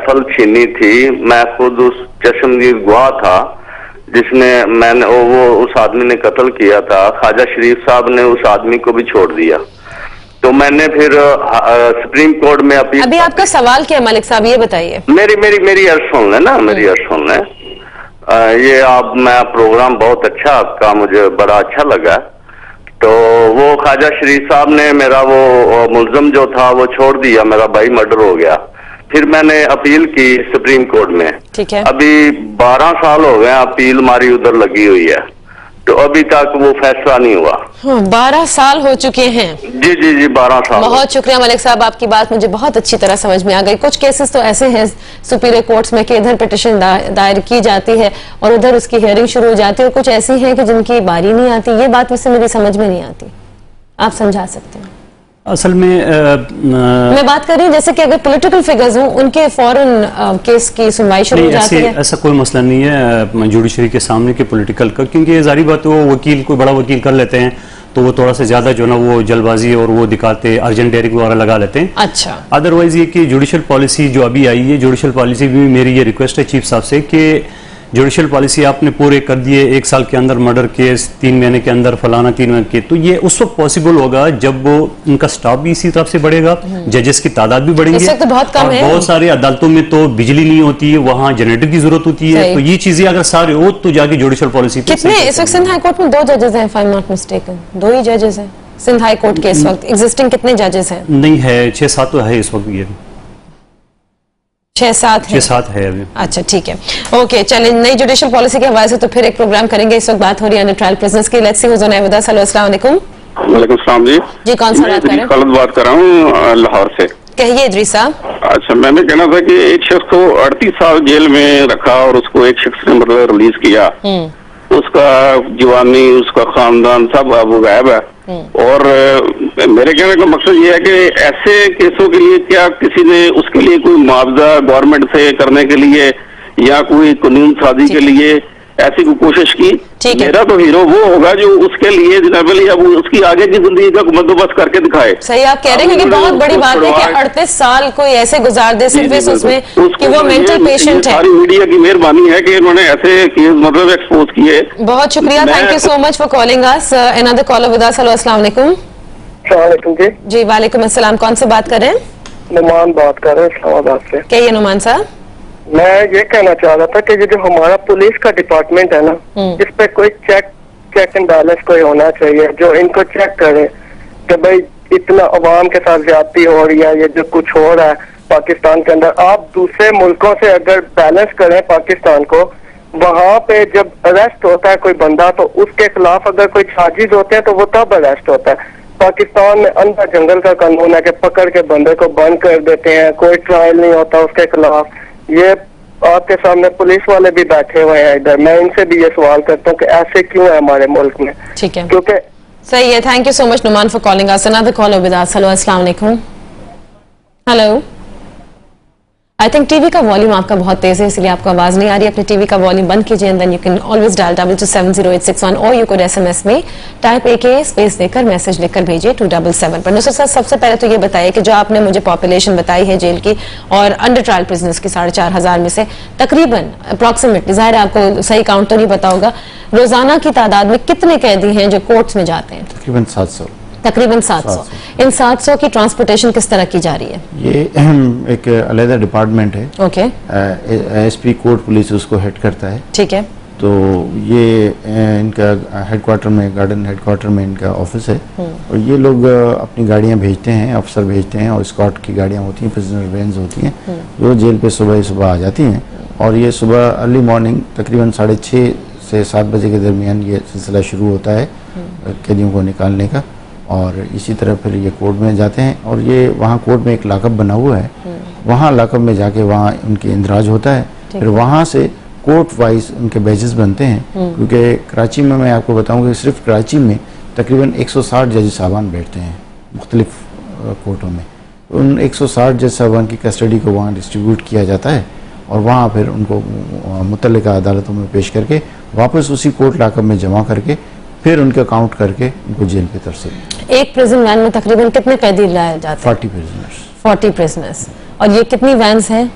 Rifle छीनी थी। मैं खुद उस चश्मदीद गवाह था जिसने मैंने वो उस आदमी ने कत्ल किया था। ख्वाजा शरीफ साहब ने उस आदमी को भी छोड़ दिया। तो मैंने फिर सुप्रीम कोर्ट में अपील। अभी आपका सवाल क्या है मलिक साहब, ये बताइए। मेरी अर्ज सुन लें ना, मेरी अर्ज सुन लें। ये आप मैं प्रोग्राम बहुत अच्छा आपका, मुझे बड़ा अच्छा लगा। तो वो ख्वाजा शरीफ साहब ने मेरा वो मुल्जम जो था वो छोड़ दिया, मेरा भाई मर्डर हो गया। फिर मैंने अपील की सुप्रीम कोर्ट में। ठीक है। अभी 12 साल हो गए अपील हमारी उधर लगी हुई है, तो अभी तक वो फैसला नहीं हुआ। 12 साल हो चुके हैं। जी 12 साल। बहुत शुक्रिया मलिक साहब, आपकी बात मुझे बहुत अच्छी तरह समझ में आ गई। कुछ केसेस तो ऐसे हैं सुपीरियर कोर्ट्स में कि इधर पिटिशन दायर की जाती है और उधर उसकी हियरिंग शुरू हो जाती है, और कुछ ऐसी हैं कि जिनकी बारी नहीं आती। ये बात वैसे मेरी समझ में नहीं आती, आप समझा सकते हैं। असल में मैं बात कर रही हूँ जैसे कि अगर पॉलिटिकल फिगर्स हों उनके फौरन केस की सुनवाई शुरू हो जाती है। ऐसा कोई मसला नहीं है जुडिशरी के सामने के पॉलिटिकल का, क्योंकि जारी बात है वो वकील कोई बड़ा वकील कर लेते हैं तो वो थोड़ा सा ज्यादा जो ना वो जल्दबाजी और वो दिखाते अर्जेंट डेयरिंग वगैरह लगा लेते हैं। अच्छा, अदरवाइज ये कि जुडिशल पॉलिसी जो अभी आई है, जुडिशल पॉलिसी भी मेरी ये रिक्वेस्ट है चीफ साहब से कि जुडिशल पॉलिसी आपने पूरे कर दिए 1 साल के अंदर मर्डर केस, 3 महीने के अंदर फलाना 3 महीने के, तो ये उस वक्त पॉसिबल होगा जब वो उनका स्टाफ भी इसी तरफ से बढ़ेगा, जजेस की तादाद भी बढ़ेंगे। तो बहुत कम है। बहुत सारी अदालतों में तो बिजली नहीं होती है, वहाँ जनरेटर की जरूरत होती है। तो ये चीजें अगर सारे हो तो जाके जुडिशल पॉलिसी कितने इस वक्त सिंध हाई कोर्ट में 2 जजेस हैं, if I am not mistaken, 2 ही जजेस हैं सिंध हाई कोर्ट के इस वक्त। एग्जिस्टिंग कितने जजेस हैं? नहीं है, 6-7 तो है इस वक्त। ये 6-7 है अभी। अच्छा ठीक है, ओके। चलिए, नई जुडिशल पॉलिसी के हवाले से तो फिर एक प्रोग्राम करेंगे। इस वक्त बात हो रही है अंडर ट्रायल प्रिजनर्स की। Let's see who's on air with us. Hello, अस्सलाम वालेकुम। वालेकुम सलाम जी। जी, कौन सा बात कर रहे हैं? खलद बात कर रहा हूँ लाहौर से। कहिए इदरीस साहब। अच्छा, मैंने कहना था कि एक शख्स को 38 साल जेल में रखा और उसको एक शख्स ने मतलब रिलीज किया। उसका जवानी, उसका खानदान सब अब गायब है। और मेरे कहने का मकसद ये है कि ऐसे केसों के लिए क्या किसी ने उसके लिए कोई मुआवजा गवर्नमेंट से करने के लिए या कोई कानून साजी के लिए ऐसी कोई कोशिश की? मेरा तो हीरो वो होगा जो उसके लिए जनाबली अब उसकी आगे की जिंदगी का बंदोबस्त करके दिखाए। सही आप कह रहे हैं कि बहुत बड़ी बात है कि 38 साल कोई ऐसे गुजार दे सिर्फ उसमें कि वो मेंटल पेशेंट है। सारी मीडिया की मेहरबानी है कि उन्होंने ऐसे केस मतलब एक्सपोज किए। बहुत शुक्रिया, thank you so much for calling us. Another caller with us. Hello, अस्सलाम वालेकुम। जी वालेकुम अस्सलाम, कौन से बात कर रहे हैं? नुमान बात कर रहे हैं इस्लामाबाद से। कहिए नुमान साहब। मैं ये कहना चाह रहा था कि ये जो हमारा पुलिस का डिपार्टमेंट है ना, इस पे कोई चेक एंड बैलेंस कोई होना चाहिए जो इनको चेक करे कि भाई इतना अवाम के साथ ज्यादती हो रही है, ये जो कुछ हो रहा है पाकिस्तान के अंदर। आप दूसरे मुल्कों से अगर बैलेंस करें पाकिस्तान को, वहाँ पे जब अरेस्ट होता है कोई बंदा तो उसके खिलाफ अगर कोई चार्जेस होते हैं तो वो तब अरेस्ट होता है। पाकिस्तान में अंदर जंगल का कानून है कि पकड़ के बंदे को बंद कर देते हैं, कोई ट्रायल नहीं होता उसके खिलाफ। ये आपके सामने पुलिस वाले भी बैठे हुए हैं इधर, मैं इनसे भी ये सवाल करता हूँ कि ऐसे क्यों है हमारे मुल्क में? ठीक है, क्योंकि सही है। Thank you so much Numan for calling us. Another caller with us. Hello, अस्सलाम वालेकुम। हेलो, आई थिंक टीवी का वॉल्यूम आपका बहुत तेज है इसलिए आपको आवाज नहीं आ रही। अपने टीवी का वॉल्यूम बंद कीजिए and then you can always dial 22708661 और यू कुड एसएमएस में टाइप AK स्पेस देकर मैसेज लिखकर भेजिए 277 पर। नुसरत साहब, सबसे पहले तो ये बताइए कि जो आपने मुझे पॉपुलेशन बताई है जेल की और अंडर ट्रायल प्रिजनर्स की 4500 में से तकरीबन अप्रॉक्सीमेटली, जाहिर है आपको सही काउंट तो नहीं पता होगा, रोजाना की तादाद में कितने कैदी हैं जो कोर्ट्स में जाते हैं? तकरीबन 700। तकरीबन 700। इन 700 की ट्रांसपोर्टेशन किस तरह की जा रही है? ये एक अलग डिपार्टमेंट है। ओके। ASP कोर्ट पुलिस उसको हेड करता है। ठीक है। तो ये इनका हेडक्वार्टर में, गार्डन हेडक्वार्टर में इनका ऑफिस है और ये लोग अपनी गाड़ियां भेजते हैं, अफसर भेजते हैं और स्कॉट की गाड़ियां होती हैं, प्रिजनर वैन्स होती हैं, जो जेल पे सुबह आ जाती हैं। और ये सुबह अर्ली मॉर्निंग तकरीबन 6:30 से 7 बजे के दरमियान ये सिलसिला शुरू होता है कैदियों को निकालने का। और इसी तरह फिर ये कोर्ट में जाते हैं और ये वहाँ कोर्ट में एक लॉकअप बना हुआ है, वहाँ लॉकअप में जाके वहाँ उनकी इंदराज होता है। फिर वहाँ से कोर्ट वाइज उनके बैचेस बनते हैं, क्योंकि कराची में मैं आपको बताऊँ कि सिर्फ कराची में तकरीबन 160 जज साहबान बैठते हैं मुख्तलिफ कोर्टों में। उन 160 जज साहबान की कस्टडी को वहाँ डिस्ट्रीब्यूट किया जाता है और वहाँ फिर उनको मुतल्लिका अदालतों में पेश करके वापस उसी कोर्ट लॉकअप में जमा करके फिर उनका काउंट करके उनको जेल की तरफ से। एक प्रिजन वैन में तकरीबन कितने कैदी लाए जाते हैं? 40 प्रिजनर्स। 40 प्रिजनर्स। और ये कितनी वैन्स हैं?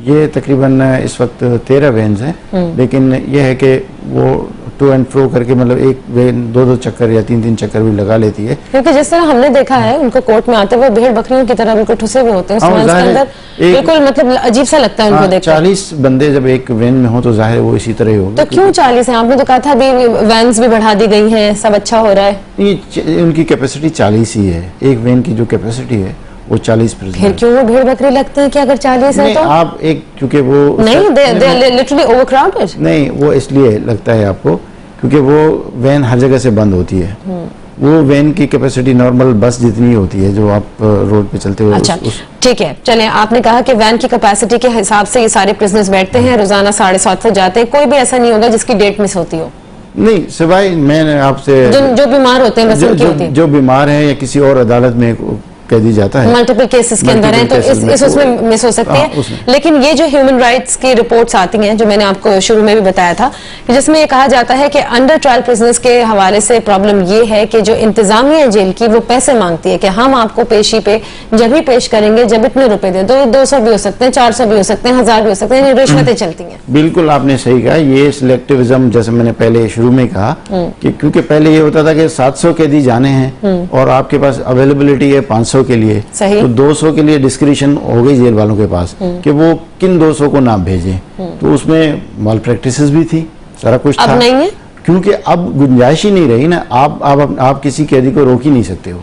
ये तकरीबन इस वक्त 13 वैन्स हैं, लेकिन ये है कि वो टू एंड फ्रो करके मतलब एक वैन 2-2 चक्कर या 3-3 चक्कर भी लगा लेती है। क्योंकि जिस तरह हमने देखा है उनको कोर्ट में आते हुए भेड़ बकरियों की तरह बिल्कुल ठुसे हुए होते हैं, उसके अंदर बिल्कुल मतलब अजीब सा लगता है उनको देखकर। 40 बंदे जब एक वैन में हो तो जाहिर वो इसी तरह ही होगा। तो क्यों 40 है? आपने तो कहा था अभी वैन्स भी बढ़ा दी गई हैं, सब अच्छा हो रहा है। ये उनकी कैपेसिटी 40 ही है, एक वैन की जो कैपेसिटी है वो 40 प्रिजनर। फिर क्यों वो भेड़ बकरी लगते हैं कि अगर 40 है तो? आप एक क्योंकि वो नहीं, दे लिटरली ओवरक्राउडेड। नहीं, वो इसलिए लगता है आपको क्योंकि वो वैन हर जगह से बंद होती है। वो वैन की कैपेसिटी नॉर्मल बस जितनी होती है जो आप रोड पे चलते हुए। अच्छा ठीक है, चलिए आपने कहा कि वैन की कैपेसिटी के हिसाब से ये सारे प्रिजनर्स बैठते हैं, रोजाना 750 जाते हैं, कोई भी ऐसा नहीं होगा जिसकी डेट मिस होती हो? नहीं, सिवाय मैंने आपसे जो बीमार होते हैं बस उनकी होती है। जो बीमार है या किसी और अदालत में कैदी जाता है, मल्टीपल केसेस के अंदर हैं तो इस उसमें मिस हो सकती है। लेकिन ये जो ह्यूमन राइट्स की रिपोर्ट्स आती हैं, जो मैंने आपको शुरू में भी बताया था, जिसमें ये कहा जाता है कि अंडर ट्रायल प्रिजनर्स के हवाले से प्रॉब्लम ये है कि जो इंतजामिया जेल की वो पैसे मांगती है कि हम आपको पेशी पे जब ही पेश करेंगे जब इतने रुपए दे, 200 भी हो सकते हैं, 400 भी हो सकते हैं, 1000 भी हो सकते हैं, रिश्वतें चलती हैं। बिल्कुल आपने सही कहा। ये सिलेक्टिविज्म जैसे मैंने पहले शुरू में कहा कि क्योंकि पहले ये होता था कि 700 कैदी जाने हैं और आपके पास अवेलेबिलिटी है 500 के लिए, तो 200 के लिए डिस्क्रिशन हो गई जेल वालों के पास कि वो किन 200 को ना भेजें। तो उसमें माल प्रैक्टिसेस भी थी, सारा कुछ था। अब नहीं है क्योंकि अब गुंजाइश ही नहीं रही ना। आप किसी कैदी को रोक ही नहीं सकते हो।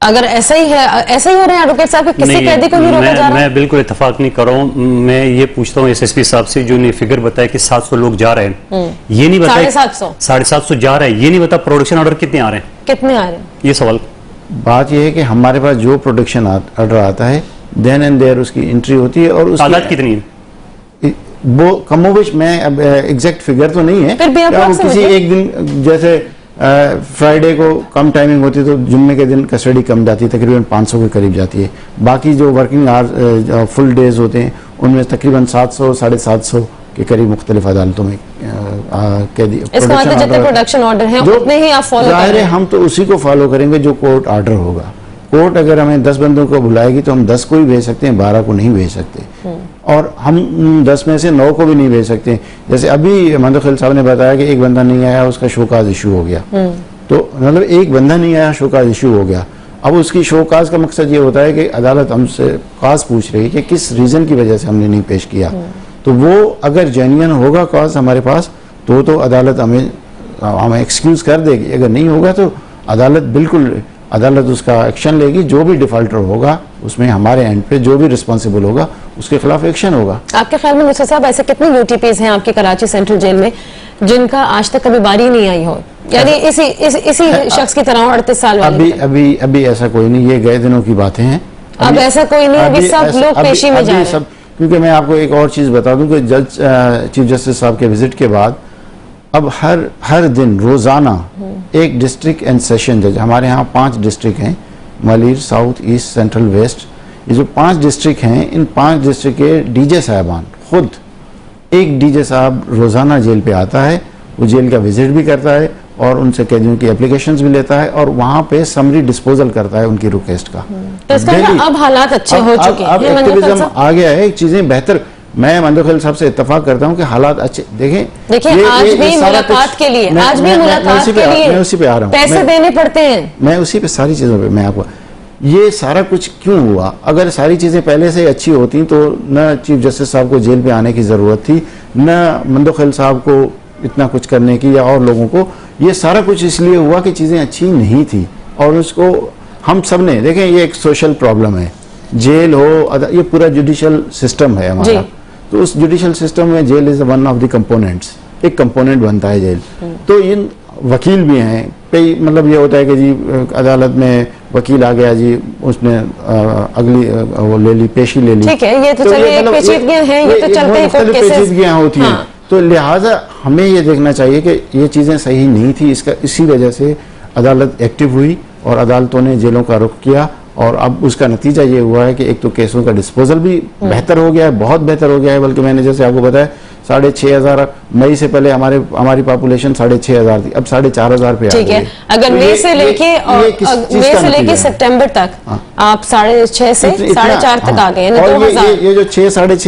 अगर ऐसा ही है, ऐसा ही हो रहा है एडवोकेट साहब कि किसी कैदी को नहीं रोका जा रहा? मैं बिल्कुल इत्तेफाक नहीं कर रहा हूँ। मैं ये पूछता हूँ एसएसपी साहब से, जो ने फिगर बताया कि 700 लोग जा रहे हैं, ये नहीं बताया 750 जा रहे हैं, ये नहीं बता प्रोडक्शन ऑर्डर कितने आ रहे हैं, कितने आ रहे हैं, ये सवाल। बात यह है कि हमारे पास जो प्रोडक्शन ऑर्डर आता है देन एंड देयर उसकी एंट्री होती है और तादाद कितनी है वो कमोबेश में अब एग्जैक्ट फिगर तो नहीं है। किसी एक दिन जैसे फ्राइडे को कम टाइमिंग होती है तो जुम्मे के दिन कस्टडी कम जाती है, तकरीबन 500 के करीब जाती है। बाकी जो वर्किंग आवर फुल डेज होते हैं उनमें तकरीबन 700 750 के करीब मुख्तलिफ अदालतों में कैदी प्रोडक्शन ऑर्डर है उतने ही आप फॉलो जाहिर है हम तो उसी को फॉलो करेंगे जो कोर्ट ऑर्डर होगा। कोर्ट अगर हमें 10 बंदों को बुलाएगी तो हम 10 को ही भेज सकते हैं, 12 को नहीं भेज सकते। और हम 10 में से 9 को भी नहीं भेज सकते। जैसे अभी मंदखिल साहब ने बताया कि एक बंदा नहीं आया, उसका शोकाज इशू हो गया। तो मतलब एक बंदा नहीं आया, शोकाज इशू हो गया। अब उसकी शोकाज का मकसद ये होता है कि अदालत हमसे काज पूछ रही है कि किस रीजन की वजह से हमने नहीं पेश किया। तो वो अगर जेन्युइन होगा कॉज हमारे पास तो अदालत हमें एक्सक्यूज कर देगी। अगर नहीं होगा तो अदालत उसका एक्शन लेगी। जो भी डिफॉल्टर होगा उसमें हमारे एंड पे जो भी रिस्पॉन्सिबल होगा उसके खिलाफ एक्शन होगा। आपके ख्याल में मुझसे साहब ऐसे कितने यूटीपीज हैं आपके कराची सेंट्रल जेल में जिनका आज तक कभी बारी नहीं आई हो, यानी इसी शख्स की तरह 38 साल वाले? अभी ऐसा कोई नहीं, ये गए दिनों की बातें हैं। अब ऐसा कोई नहीं, अभी सब लोग पेशी में जा रहे हैं। क्योंकि मैं आपको एक और चीज बता दूं कि चीफ जस्टिस साहब के विजिट के बाद अब हर दिन रोजाना एक डिस्ट्रिक्ट एंड सेशन जज, हमारे यहाँ 5 डिस्ट्रिक्ट हैं, Malir, south, east, central, west, ये जो 5 डिस्ट्रिक्ट हैं, इन 5 डिस्ट्रिक्ट के डीजे साहबान खुद, एक डीजे साहब रोजाना जेल पे आता है, वो जेल का विजिट भी करता है और उनसे कैदियों की एप्लीकेशंस भी लेता है और वहाँ पे समरी डिस्पोजल करता है उनकी रिक्वेस्ट का। तो इसका अब हालात अच्छे हो चुके हैं, अब एक्टिविज्म आ गया है, चीजें बेहतर। मैं मंदखिल साहब से इत्तेफाक करता हूं कि हालात अच्छे। देखिए आज भी मुलाकात के लिए मैं उसी पे आ रहा हूं, पैसे देने पड़ते हैं। मैं उसी पे सारी चीजों पे मैं आपको ये सारा कुछ क्यों हुआ। अगर सारी चीजें पहले से अच्छी होती तो न चीफ जस्टिस साहब को जेल पे आने की जरूरत थी, न मंदखिल साहब को इतना कुछ करने की या और लोगों को। ये सारा कुछ इसलिए हुआ कि चीजें अच्छी नहीं थी और उसको हम सब ने देखें। ये एक सोशल प्रॉब्लम है, जेल हो, ये पूरा जुडिशियल सिस्टम है हमारा। तो उस जुडिशियल सिस्टम में jail is one of the components, एक कंपोनेंट बनता है जेल। तो इन वकील भी हैं कई, मतलब ये होता है कि जी अदालत में वकील आ गया जी, उसने अगली वो ले ली, पेशी ले ली। ठीक है, ये तो चलिए पेचीदगियां हैं, ये तो चलते हैं, कोर्ट केसेस पेचीदगियां होती हैं। तो लिहाजा हमें ये देखना चाहिए कि ये चीजें सही नहीं थी। इसी वजह से अदालत एक्टिव हुई और अदालतों ने जेलों का रुख किया और अब उसका नतीजा ये हुआ है कि एक तो केसों का डिस्पोजल भी बेहतर हो गया है, बहुत बेहतर हो गया है। बल्कि मैंने जैसे आपको बताया 6,500, मई से पहले हमारी पॉपुलेशन 6,500 थी, अब 4,500 पे आ गई। ठीक है, अगर मई से लेके सितंबर तक आप 6.5 से 4.5 तक आ गए, और ये जो 6, 6.5